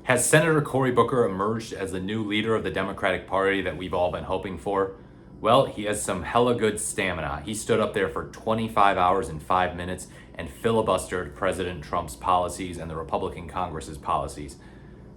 Has Senator Cory Booker emerged as the new leader of the Democratic Party that we've all been hoping for? Well, he has some hella good stamina. He stood up there for 25 hours and 5 minutes and filibustered President Trump's policies and the Republican Congress's policies.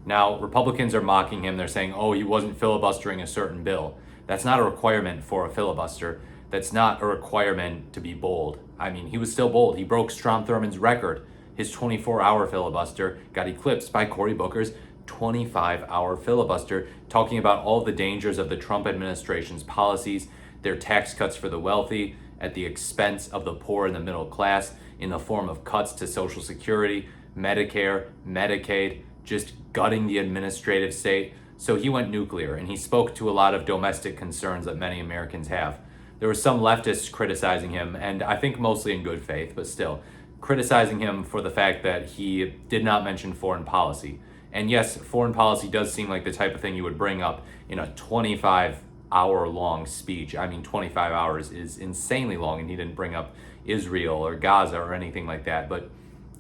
Now, Republicans are mocking him. They're saying, oh, he wasn't filibustering a certain bill. That's not a requirement for a filibuster. That's not a requirement to be bold. I mean, he was still bold. He broke Strom Thurmond's record. His 24-hour filibuster got eclipsed by Cory Booker's 25-hour filibuster, talking about all the dangers of the Trump administration's policies, their tax cuts for the wealthy at the expense of the poor and the middle class in the form of cuts to Social Security, Medicare, Medicaid, just gutting the administrative state. So he went nuclear, and he spoke to a lot of domestic concerns that many Americans have. There were some leftists criticizing him, and I think mostly in good faith, but still, criticizing him for the fact that he did not mention foreign policy. And yes, foreign policy does seem like the type of thing you would bring up in a 25-hour long speech. I mean, 25 hours is insanely long, and he didn't bring up Israel or Gaza or anything like that, but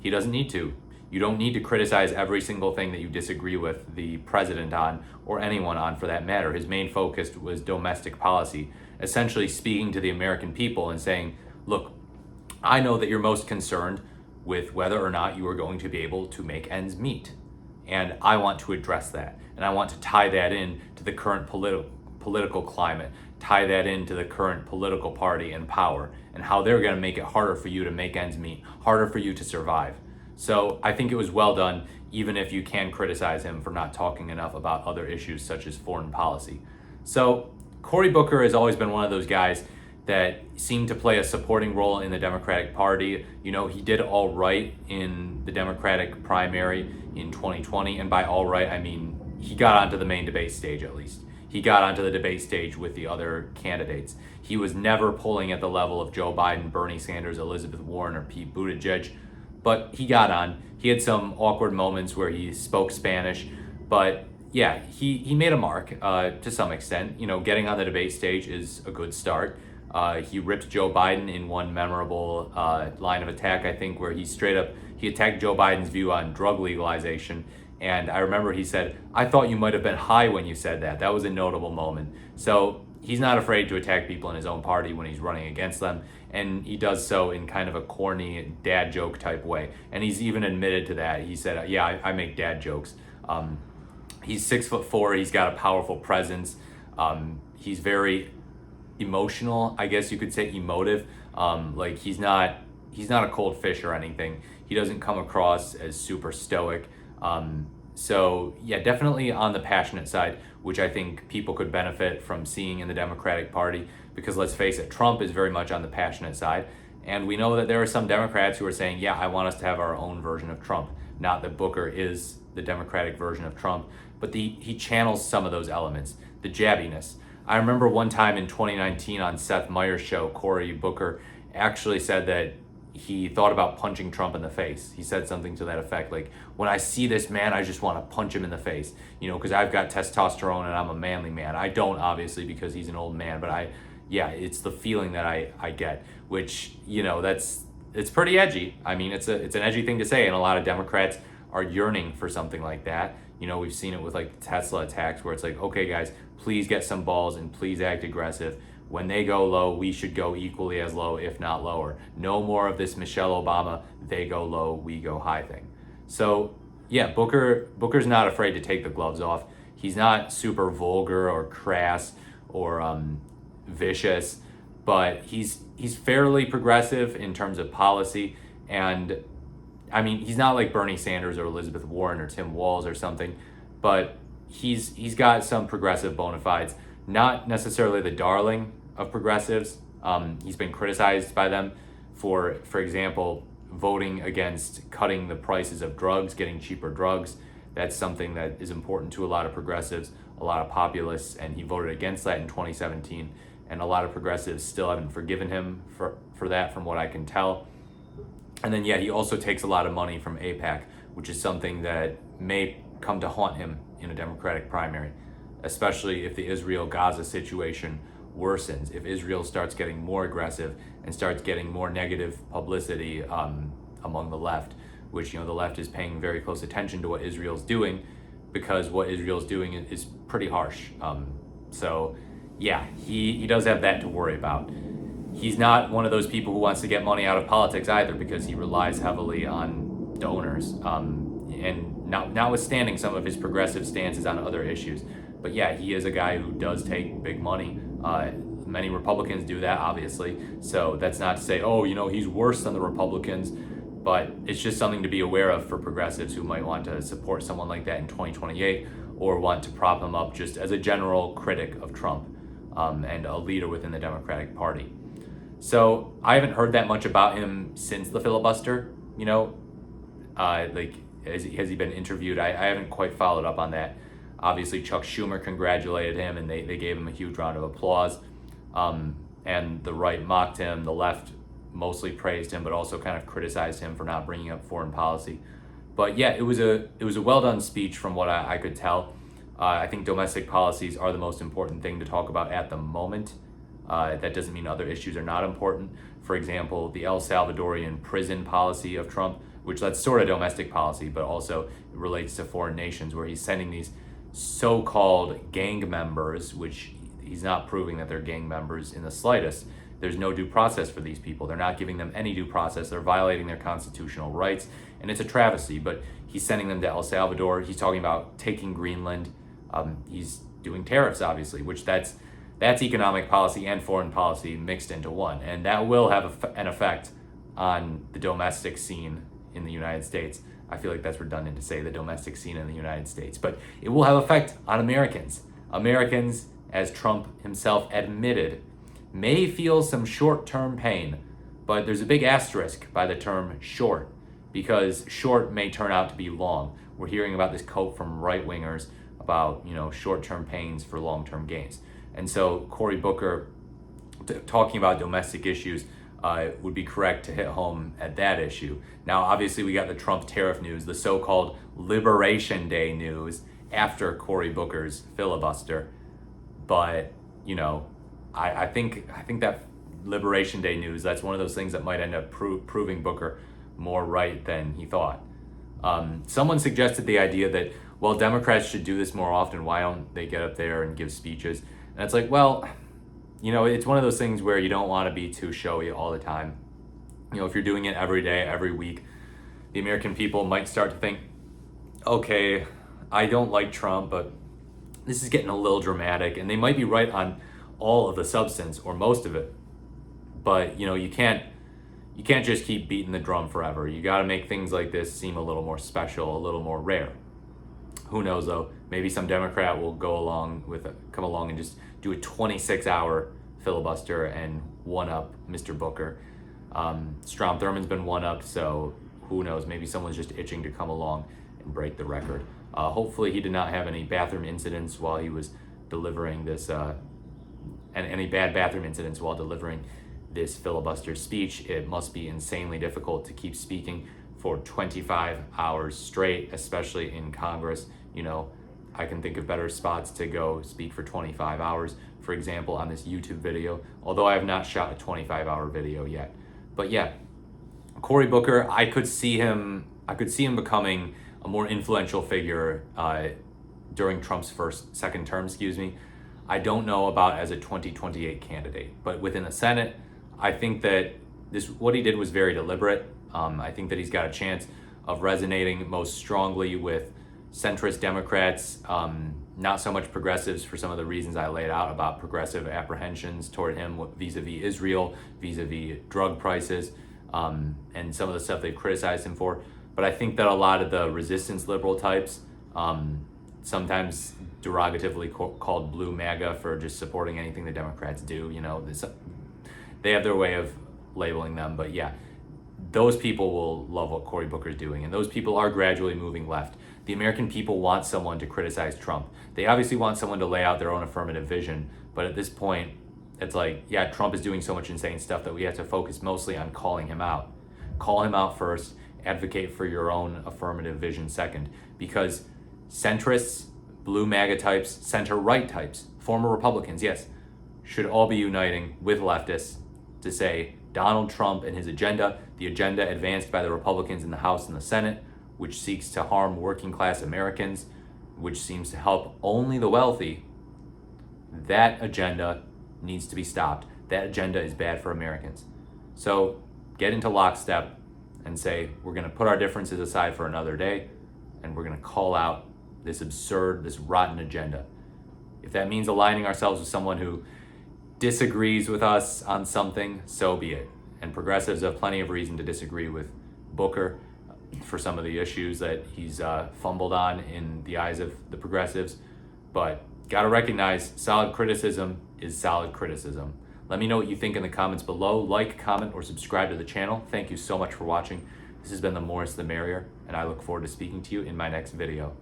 he doesn't need to. You don't need to criticize every single thing that you disagree with the president on, or anyone on for that matter. His main focus was domestic policy, essentially speaking to the American people and saying, look, I know that you're most concerned with whether or not you are going to be able to make ends meet. And I want to address that. And I want to tie that in to the current political climate, tie that into the current political party in power, and how they're going to make it harder for you to make ends meet, harder for you to survive. So I think it was well done, even if you can criticize him for not talking enough about other issues such as foreign policy. So Cory Booker has always been one of those guys that seemed to play a supporting role in the Democratic Party. You know, he did all right in the Democratic primary in 2020. And by all right, I mean he got onto the main debate stage at least. He got onto the debate stage with the other candidates. He was never polling at the level of Joe Biden, Bernie Sanders, Elizabeth Warren, or Pete Buttigieg. But he got on. He had some awkward moments where he spoke Spanish. But yeah, he made a mark to some extent. You know, getting on the debate stage is a good start. He ripped Joe Biden in one memorable line of attack, I think, where he attacked Joe Biden's view on drug legalization. And I remember he said, I thought you might have been high when you said that. That was a notable moment. So he's not afraid to attack people in his own party when he's running against them. And he does so in kind of a corny dad joke type way. And he's even admitted to that. He said, yeah, I make dad jokes. He's 6'4". He's got a powerful presence. He's very emotional, I guess you could say, emotive. Like he's not a cold fish or anything. He doesn't come across as super stoic. So yeah, definitely on the passionate side, which I think people could benefit from seeing in the Democratic Party, because let's face it, Trump is very much on the passionate side. And we know that there are some Democrats who are saying, yeah, I want us to have our own version of Trump. Not that Booker is the Democratic version of Trump, but he channels some of those elements, the jabbiness. I remember one time in 2019 on Seth Meyers' show, Cory Booker actually said that he thought about punching Trump in the face. He said something to that effect, like, when I see this man, I just want to punch him in the face, you know, because I've got testosterone and I'm a manly man. I don't, obviously, because he's an old man, but it's the feeling that I get, which, you know, it's pretty edgy. I mean, it's an edgy thing to say, and a lot of Democrats are yearning for something like that. You know, we've seen it with like Tesla attacks where it's like, okay, guys, please get some balls and please act aggressive. When they go low, we should go equally as low, if not lower. No more of this Michelle Obama, they go low, we go high thing. So yeah, Booker's not afraid to take the gloves off. He's not super vulgar or crass or vicious, but he's fairly progressive in terms of policy. And I mean, he's not like Bernie Sanders or Elizabeth Warren or Tim Walz or something, but he's got some progressive bona fides. Not necessarily the darling of progressives. He's been criticized by them for example, voting against cutting the prices of drugs, getting cheaper drugs. That's something that is important to a lot of progressives, a lot of populists, and he voted against that in 2017. And a lot of progressives still haven't forgiven him for that, from what I can tell. And then, yeah, he also takes a lot of money from AIPAC, which is something that may come to haunt him in a Democratic primary, especially if the Israel-Gaza situation worsens, if Israel starts getting more aggressive and starts getting more negative publicity among the left, which, you know, the left is paying very close attention to what Israel's doing because what Israel's doing is pretty harsh. So yeah, he does have that to worry about. He's not one of those people who wants to get money out of politics either, because he relies heavily on donors, and notwithstanding some of his progressive stances on other issues. But yeah, he is a guy who does take big money. Many Republicans do that, obviously. So that's not to say, oh, he's worse than the Republicans, but it's just something to be aware of for progressives who might want to support someone like that in 2028, or want to prop him up just as a general critic of Trump, and a leader within the Democratic Party. So I haven't heard that much about him since the filibuster. Like, has he been interviewed? I haven't quite followed up on that. Obviously, Chuck Schumer congratulated him, and they gave him a huge round of applause. And the right mocked him. The left mostly praised him, but also kind of criticized him for not bringing up foreign policy. But yeah, it was a well done speech from what I could tell. I think domestic policies are the most important thing to talk about at the moment. That doesn't mean other issues are not important. For example, the El Salvadorian prison policy of Trump, which that's sort of domestic policy, but also relates to foreign nations, where he's sending these so-called gang members, which he's not proving that they're gang members in the slightest. There's no due process for these people. They're not giving them any due process. They're violating their constitutional rights, and it's a travesty. But he's sending them to El Salvador. He's talking about taking Greenland. He's doing tariffs, obviously, which that's economic policy and foreign policy mixed into one, and that will have an effect on the domestic scene in the United States. I feel like that's redundant to say the domestic scene in the United States, but it will have effect on Americans. Americans, as Trump himself admitted, may feel some short-term pain, but there's a big asterisk by the term short, because short may turn out to be long. We're hearing about this quote from right-wingers about, short-term pains for long-term gains. And so Cory Booker, talking about domestic issues, would be correct to hit home at that issue. Now, obviously, we got the Trump tariff news, the so-called Liberation Day news after Cory Booker's filibuster. But, I think that Liberation Day news, that's one of those things that might end up proving Booker more right than he thought. Someone suggested the idea that, well, Democrats should do this more often. Why don't they get up there and give speeches? And it's like, well, it's one of those things where you don't want to be too showy all the time. If you're doing it every day, every week, the American people might start to think, okay, I don't like Trump, but this is getting a little dramatic. And they might be right on all of the substance or most of it. But, you can't just keep beating the drum forever. You got to make things like this seem a little more special, a little more rare. Who knows, though? Maybe some Democrat will come along and just do a 26-hour filibuster and one-up Mr. Booker. Strom Thurmond's been one-upped, so who knows? Maybe someone's just itching to come along and break the record. Hopefully he did not have any bathroom incidents while he was delivering this, and any bad bathroom incidents while delivering this filibuster speech. It must be insanely difficult to keep speaking for 25 hours straight, especially in Congress. I can think of better spots to go speak for 25 hours. For example, on this YouTube video, although I have not shot a 25-hour video yet. But yeah, Cory Booker, I could see him becoming a more influential figure during Trump's second term, I don't know about as a 2028 candidate, but within the Senate, I think that what he did was very deliberate. I think that he's got a chance of resonating most strongly with centrist Democrats, not so much progressives for some of the reasons I laid out about progressive apprehensions toward him vis-a-vis Israel, vis-a-vis drug prices, and some of the stuff they've criticized him for. But I think that a lot of the resistance liberal types, sometimes derogatively called blue MAGA for just supporting anything the Democrats do, they have their way of labeling them. But yeah, those people will love what Cory Booker's doing, and those people are gradually moving left. The American people want someone to criticize Trump. They obviously want someone to lay out their own affirmative vision, but at this point, it's like, yeah, Trump is doing so much insane stuff that we have to focus mostly on calling him out. Call him out first, advocate for your own affirmative vision second, because centrists, blue MAGA types, center-right types, former Republicans, yes, should all be uniting with leftists to say Donald Trump and his agenda, the agenda advanced by the Republicans in the House and the Senate, which seeks to harm working class Americans, which seems to help only the wealthy, that agenda needs to be stopped. That agenda is bad for Americans. So get into lockstep and say, we're going to put our differences aside for another day, and we're going to call out this absurd, this rotten agenda. If that means aligning ourselves with someone who disagrees with us on something, so be it. And progressives have plenty of reason to disagree with Booker for some of the issues that he's fumbled on in the eyes of the progressives. But got to recognize solid criticism is solid criticism. Let me know what you think in the comments below. Like, comment, or subscribe to the channel. Thank you so much for watching. This has been The More Is the Merrier, and I look forward to speaking to you in my next video.